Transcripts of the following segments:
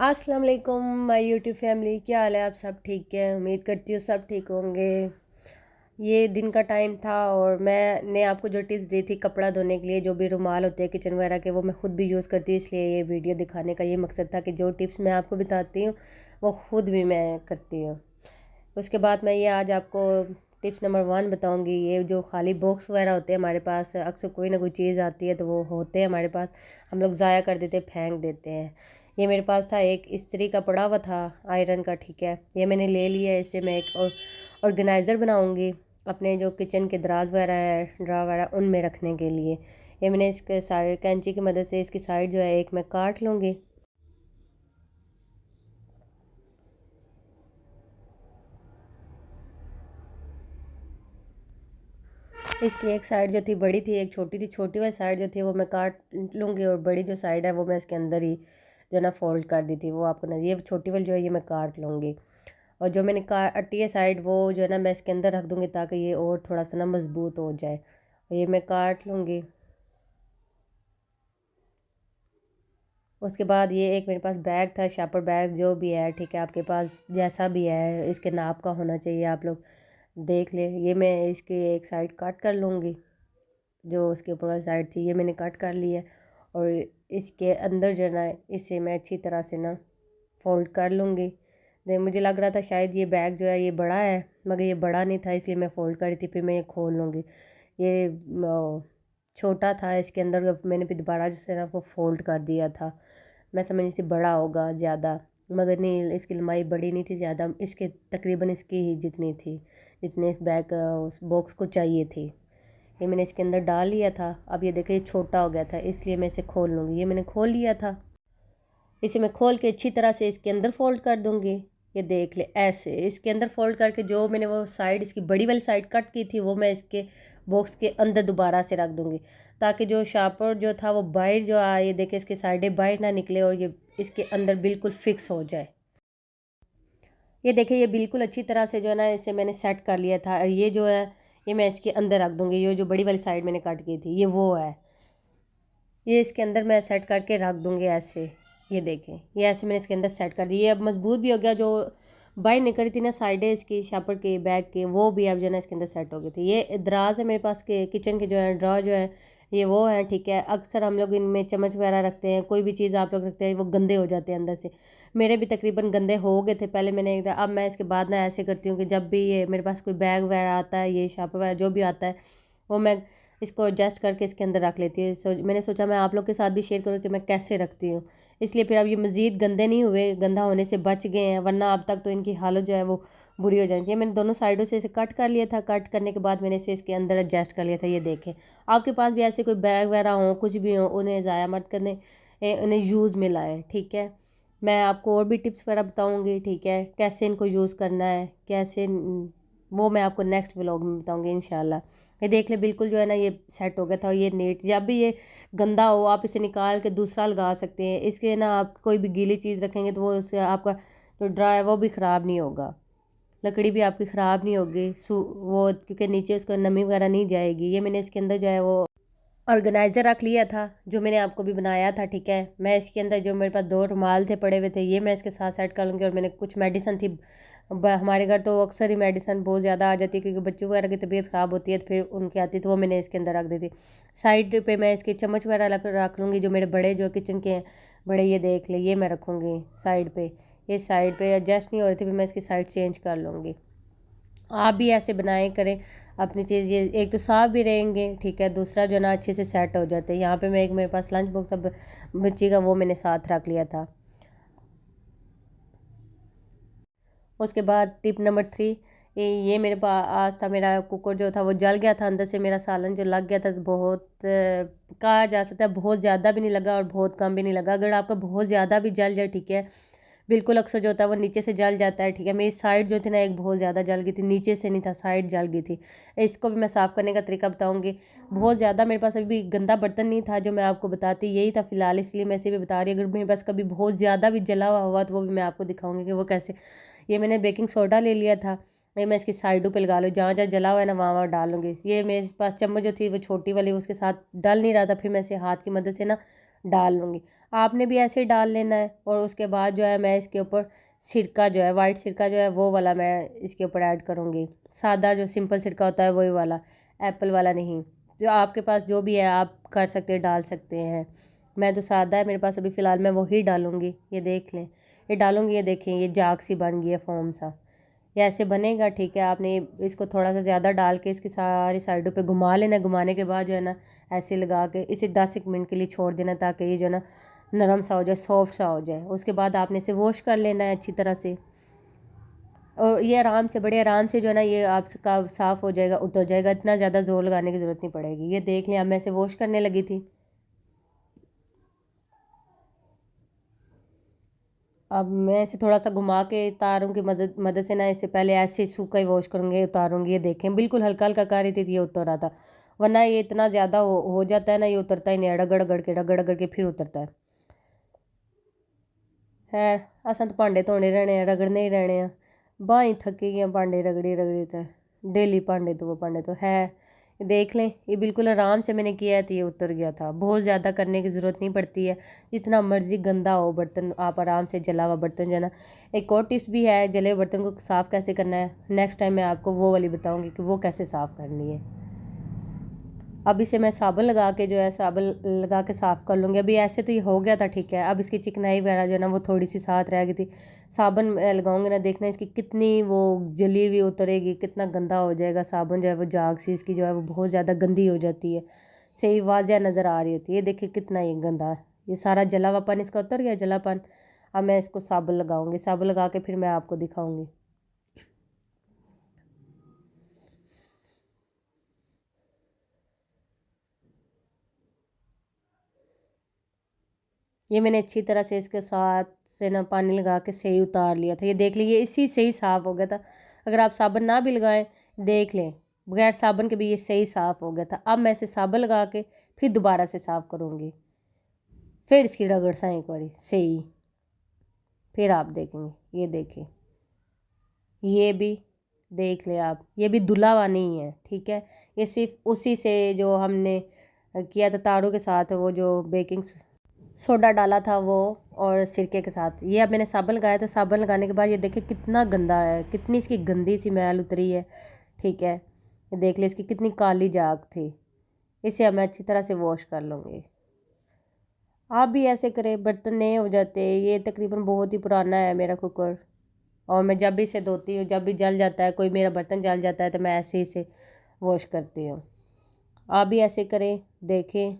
अस्सलाम वालेकुम my YouTube family, क्या हाल है? आप सब ठीक है? उम्मीद करती हूँ सब ठीक होंगे। ये दिन का टाइम था और मैंने आपको जो टिप्स दी थी कपड़ा धोने के लिए, जो भी रुमाल होते हैं किचन वगैरह के, वो मैं ख़ुद भी यूज़ करती हूँ। इसलिए ये वीडियो दिखाने का ये मकसद था कि जो टिप्स मैं आपको बताती हूँ वो ख़ुद भी मैं करती हूँ। उसके बाद मैं ये आज आपको टिप्स नंबर 1 बताऊँगी। ये जो खाली बॉक्स वगैरह होते हैं हमारे पास, अक्सर कोई ना कोई चीज़ आती है तो वो होते हैं हमारे पास, हम लोग ज़ाया कर देते, फेंक देते हैं। ये मेरे पास था, एक इस्त्री का पड़ा हुआ था आयरन का, ठीक है। ये मैंने ले लिया, इससे मैं एक ऑर्गेनाइज़र बनाऊंगी अपने जो किचन के दराज वगैरह है, ड्रा वगैरह, उनमें रखने के लिए। ये मैंने इसके साइड कैंची की मदद से इसकी साइड जो है एक मैं काट लूँगी। इसकी एक साइड जो थी बड़ी थी, एक छोटी थी। छोटी वाली साइड जो थी वो मैं काट लूँगी और बड़ी जो साइड है वो मैं इसके अंदर ही जो है ना फोल्ड कर दी थी, वो आपको ना, ये छोटी वाली जो है ये मैं काट लूँगी। और जो मैंने काटी है साइड वो जो है ना मैं इसके अंदर रख दूँगी ताकि ये और थोड़ा सा ना मजबूत हो जाए। ये मैं काट लूँगी। उसके बाद ये एक मेरे पास बैग था, शापर बैग, जो भी है ठीक है, आपके पास जैसा भी है इसके नाप का होना चाहिए, आप लोग देख लें। ये मैं इसकी एक साइड कट कर लूँगी, जो उसके ऊपर वाली साइड थी ये मैंने कट कर ली है। और इसके अंदर जो है ना इसे मैं अच्छी तरह से ना फोल्ड कर लूँगी। मुझे लग रहा था शायद ये बैग जो है ये बड़ा है, मगर ये बड़ा नहीं था, इसलिए मैं फ़ोल्ड करी थी। फिर मैं ये खोल लूँगी। ये छोटा था, इसके अंदर मैंने फिर दोबारा जो है ना वो फ़ोल्ड कर दिया था। मैं समझ रही थी बड़ा होगा ज़्यादा, मगर नहीं, इसकी लंबाई बड़ी नहीं थी ज़्यादा, इसके तकरीबन इसकी ही जितनी थी, जितने इस बैग उस बॉक्स को चाहिए थी। ये मैंने इसके अंदर डाल लिया था। अब ये देखिए छोटा हो गया था, इसलिए मैं इसे खोल लूँगी। ये मैंने खोल लिया था, इसे मैं खोल के अच्छी तरह से इसके अंदर फोल्ड कर दूँगी। ये देख ले, ऐसे इसके अंदर फोल्ड करके जो मैंने वो साइड, इसकी बड़ी वाली साइड कट की थी, वो मैं इसके बॉक्स के अंदर दोबारा से रख दूँगी, ताकि जो शार्पर जो था वो बाहर जो आए, ये देखे इसके साइडें बाहर ना निकले और ये इसके अंदर बिल्कुल फिक्स हो जाए। ये देखिए ये बिल्कुल अच्छी तरह से जो है ना इसे मैंने सेट कर लिया था। और ये जो है ये मैं इसके अंदर रख दूँगी। ये जो बड़ी वाली साइड मैंने कट की थी ये वो है, ये इसके अंदर मैं सेट करके रख दूँगी ऐसे। ये देखें, ये ऐसे मैंने इसके अंदर सेट कर दी। ये अब मजबूत भी हो गया, जो बाहर निकल रही थी ना साइडें इसकी शापर के बैग के, वो भी अब जो है ना इसके अंदर सेट हो गई थी। ये दराज है मेरे पास के किचन के जो है ड्रॉ जो है ये वो है, ठीक है। अक्सर हम लोग इनमें चम्मच वगैरह रखते हैं, कोई भी चीज़ आप लोग रखते हैं वो गंदे हो जाते हैं अंदर से। मेरे भी तकरीबन गंदे हो गए थे पहले, मैंने अब मैं इसके बाद ना ऐसे करती हूँ कि जब भी ये मेरे पास कोई बैग वगैरह आता है, ये शापर वगैरह जो भी आता है, वो मैं इसको एडजस्ट करके इसके अंदर रख लेती हूँ। मैंने सोचा मैं आप लोग के साथ भी शेयर करूँ कि मैं कैसे रखती हूँ, इसलिए फिर अब ये मज़ीद गंदे नहीं हुए, गंदा होने से बच गए हैं, वरना अब तक तो इनकी हालत जो है वो बुरी हो जानी चाहिए। मैंने दोनों साइडों से इसे कट कर लिया था। कट करने के बाद मैंने इसे इसके अंदर एडजस्ट कर लिया था। ये देखें, आपके पास भी ऐसे कोई बैग वगैरह हो, कुछ भी हो, उन्हें ज़ाया मत करने, उन्हें यूज़ में लाएँ, ठीक है। मैं आपको और भी टिप्स वगैरह बताऊँगी, ठीक है, कैसे इनको यूज़ करना है, कैसे वो मैं आपको नेक्स्ट व्लॉग में बताऊँगी इंशाल्लाह। ये देख ले बिल्कुल जो है ना ये सेट हो गया था। ये नीट, जब भी ये गंदा हो आप इसे निकाल के दूसरा लगा सकते हैं। इसके ना आप कोई भी गीली चीज़ रखेंगे तो वो उससे आपका जो ड्रा है वो भी ख़राब नहीं होगा, लकड़ी भी आपकी ख़राब नहीं होगी वो, क्योंकि नीचे उसको नमी वगैरह नहीं जाएगी। ये मैंने इसके अंदर जो है वो ऑर्गेनाइज़र रख लिया था, जो मैंने आपको भी बनाया था, ठीक है। मैं इसके अंदर जो मेरे पास 2 रुमाल थे पड़े हुए थे, ये मैं इसके साथ सेट कर लूँगी। और मैंने कुछ मेडिसन थी, हमारे घर तो अक्सर ही मेडिसन बहुत ज़्यादा आ जाती है, क्योंकि बच्चों वगैरह की तबीयत ख़राब होती है तो फिर उनकी आती है, तो वो मैंने इसके अंदर रख दी थी। साइड पे मैं इसके चम्मच वगैरह रख लूँगी, जो मेरे बड़े जो किचन के हैं बड़े, ये देख ले, ये मैं रखूँगी साइड पर। ये साइड पर एडजस्ट नहीं हो रही थी, फिर मैं इसकी साइड चेंज कर लूँगी। आप भी ऐसे बनाए करें अपनी चीज़, ये एक तो साफ भी रहेंगे, ठीक है, दूसरा जो ना अच्छे से सेट हो जाते हैं। यहाँ पे मैं एक मेरे पास लंच बॉक्स अब बच्ची का, वो मैंने साथ रख लिया था। उसके बाद टिप नंबर 3, ये मेरे पास था, मेरा कुकर जो था वो जल गया था अंदर से, मेरा सालन जो लग गया था, तो बहुत कहा जा सकता है बहुत ज़्यादा भी नहीं लगा और बहुत कम भी नहीं लगा। अगर आपका बहुत ज़्यादा भी जल जाए, ठीक है, बिल्कुल अक्सर जो होता है वो नीचे से जल जाता है, ठीक है। मेरी साइड जो थी ना एक बहुत ज़्यादा जल गई थी, नीचे से नहीं था, साइड जल गई थी। इसको भी मैं साफ़ करने का तरीका बताऊंगी। बहुत ज़्यादा मेरे पास अभी गंदा बर्तन नहीं था जो मैं आपको बताती, यही था फ़िलहाल, इसलिए मैं इसे भी बता रही। अगर मेरे पास कभी बहुत ज़्यादा भी जला हुआ तो वो भी मैं आपको दिखाऊंगी कि वो कैसे। ये मैंने बेकिंग सोडा ले लिया था, ये मैं इसकी साइडों पे लगा लूँ, जहाँ जहाँ जला हुआ है ना वहाँ वहाँ डालूंगी। ये मेरे पास चम्मच जो थी वो छोटी वाली, उसके साथ डल नहीं रहा था, फिर मैं इसे हाथ की मदद से ना डाल लूँगी। आपने भी ऐसे ही डाल लेना है। और उसके बाद जो है मैं इसके ऊपर सिरका जो है, वाइट सिरका जो है वो वाला मैं इसके ऊपर ऐड करूँगी। सादा जो सिंपल सिरका होता है वही वाला, एप्पल वाला नहीं। जो आपके पास जो भी है आप कर सकते हैं, डाल सकते हैं। मैं तो सादा है मेरे पास अभी फ़िलहाल, मैं वही डालूँगी। ये देख लें, ये डालूँगी, ये देखें ये जाग सी बन गई है, फोम सा। ये ऐसे बनेगा, ठीक है। आपने इसको थोड़ा सा ज़्यादा डाल के इसकी सारी साइडों पे घुमा लेना। घुमाने के बाद जो है ना ऐसे लगा के इसे 10 मिनट के लिए छोड़ देना, ताकि ये जो है ना नरम सा हो जाए, सॉफ्ट सा हो जाए। उसके बाद आपने इसे वॉश कर लेना है अच्छी तरह से। और ये आराम से, बड़े आराम से जो है ना ये आपका साफ़ हो जाएगा, उतर जाएगा। इतना ज़्यादा ज़ोर लगाने की ज़रूरत नहीं पड़ेगी। ये देख लें, अब मैं इसे वॉश करने लगी थी। अब मैं इसे थोड़ा सा घुमा के तारों की मदद मदद से ना इसे पहले ऐसे सूखा ही वॉश करूँगी, उतारूँगी। ये देखें बिल्कुल हल्का हल्का कर रही थी, ये उतर रहा था। वरना ये इतना ज़्यादा हो जाता है ना, ये उतरता ही नहीं है। रगड़ के फिर उतरता है। खैर असां तो भांडे धोने रहने हैं, रगड़ने ही रहने हैं। बांह ही थकी गई भांडे रगड़ी रगड़ी तो, डेली भांडे तो है। देख लें, ये बिल्कुल आराम से मैंने किया है तो ये उतर गया था। बहुत ज़्यादा करने की ज़रूरत नहीं पड़ती है। जितना मर्ज़ी गंदा हो बर्तन, आप आराम से जला हुआ बर्तन जो है ना। एक और टिप्स भी है जले हुए बर्तन को साफ़ कैसे करना है, नेक्स्ट टाइम मैं आपको वो वाली बताऊँगी कि वो कैसे साफ़ करनी है। अब इसे मैं साबुन लगा के जो है, साबुन लगा के साफ़ कर लूँगी। अभी ऐसे तो ये हो गया था, ठीक है। अब इसकी चिकनाई वगैरह जो है ना वो थोड़ी सी साथ रह गई थी। साबुन लगाऊंगी ना, देखना इसकी कितनी वो जली हुई उतरेगी, कितना गंदा हो जाएगा। साबुन जो है वो जाग सी इसकी जो है वो बहुत ज़्यादा गंदी हो जाती है, सही वाज़ह नज़र आ रही होती है। ये देखिए कितना ये गंदा, ये सारा जला हुआपन इसका उतर गया, जलापन। अब मैं इसको साबुन लगाऊंगी, साबुन लगा के फिर मैं आपको दिखाऊंगी। ये मैंने अच्छी तरह से इसके साथ से ना पानी लगा के सही उतार लिया था। ये देख लीजिए इसी से ही साफ़ हो गया था। अगर आप साबुन ना भी लगाएं, देख लें बगैर साबुन के भी ये सही साफ़ हो गया था। अब मैं इसे साबुन लगा के फिर दोबारा से साफ़ करूँगी, फिर इसकी रगड़ सा एक बारी सही, फिर आप देखेंगे। ये देखें, ये भी देख लें आप, ये भी धुला हुआ नहीं है, ठीक है। ये सिर्फ उसी से जो हमने किया था तारों के साथ, वो जो बेकिंग सोडा डाला था वो, और सिरके के साथ। ये अब मैंने साबुन लगाया, तो साबुन लगाने के बाद ये देखें कितना गंदा है, कितनी इसकी गंदी सी मैल उतरी है, ठीक है। ये देख ले इसकी कितनी काली जाग थी। इसे अब मैं अच्छी तरह से वॉश कर लूँगी। आप भी ऐसे करें, बर्तन नए हो जाते। ये तकरीबन बहुत ही पुराना है मेरा कुकर, और मैं जब भी इसे धोती हूँ, जब भी जल जाता है, कोई मेरा बर्तन जल जाता है, तो मैं ऐसे ही इसे वॉश करती हूँ। आप भी ऐसे करें, देखें।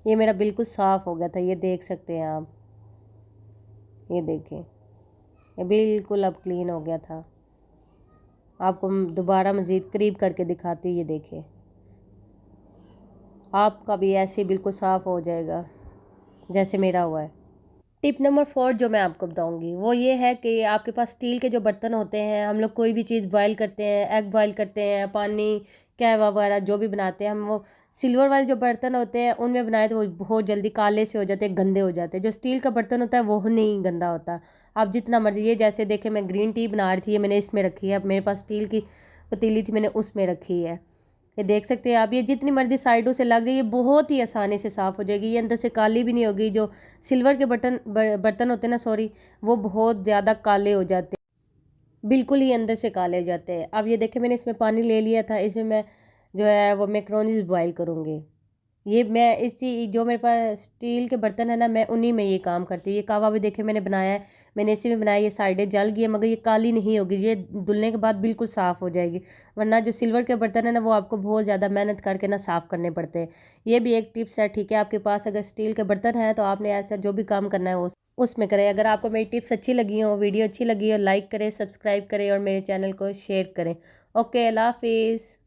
ये मेरा बिल्कुल साफ़ हो गया था, ये देख सकते हैं आप। ये देखें, ये बिल्कुल अब क्लीन हो गया था। आपको दोबारा मज़ीद करीब करके दिखाती हूँ। ये देखें, आपका भी ऐसे बिल्कुल साफ़ हो जाएगा जैसे मेरा हुआ है। टिप नंबर 4 जो मैं आपको बताऊंगी वो ये है कि आपके पास स्टील के जो बर्तन होते हैं, हम लोग कोई भी चीज़ बॉयल करते हैं, एग बॉयल करते हैं, पानी कहवा वगैरह जो भी बनाते हैं हम, वो सिल्वर वाले जो बर्तन होते हैं उनमें बनाए तो वो बहुत जल्दी काले से हो जाते हैं, गंदे हो जाते हैं। जो स्टील का बर्तन होता है वो नहीं गंदा होता। आप जितना मर्जी, ये जैसे देखें मैं ग्रीन टी बना रही थी, ये मैंने इसमें रखी है। अब मेरे पास स्टील की पतीली थी, मैंने उसमें रखी है। ये देख सकते हैं आप, ये जितनी मर्जी साइडों से लग जाए ये बहुत ही आसानी से साफ़ हो जाएगी। ये अंदर से काली भी नहीं होगी। जो सिल्वर के बर्तन होते हैं ना, सॉरी, वो बहुत ज़्यादा काले हो जाते हैं, बिल्कुल ही अंदर से काले हो जाते हैं। अब ये देखें मैंने इसमें पानी ले लिया था, इसमें मैं जो है वो मैक्रोनीज बॉयल करूँगी। ये मैं इसी जो मेरे पास स्टील के बर्तन है ना, मैं उन्हीं में ये काम करती हूँ। ये कावा भी देखे मैंने बनाया है, मैंने इसी में बनाया। ये साइडें जल गई है मगर ये काली नहीं होगी, ये धुलने के बाद बिल्कुल साफ़ हो जाएगी। वरना जो सिल्वर के बर्तन है ना वो आपको बहुत ज़्यादा मेहनत करके ना साफ़ करने पड़ते हैं। ये भी एक टिप्स है, ठीक है। आपके पास अगर स्टील के बर्तन है तो आपने ऐसा जो भी काम करना है वो उसमें करें। अगर आपको मेरी टिप्स अच्छी लगी हो, वीडियो अच्छी लगी हो, लाइक करें, सब्सक्राइब करें और मेरे चैनल को शेयर करें। ओके, अल्लाह हाफिज़।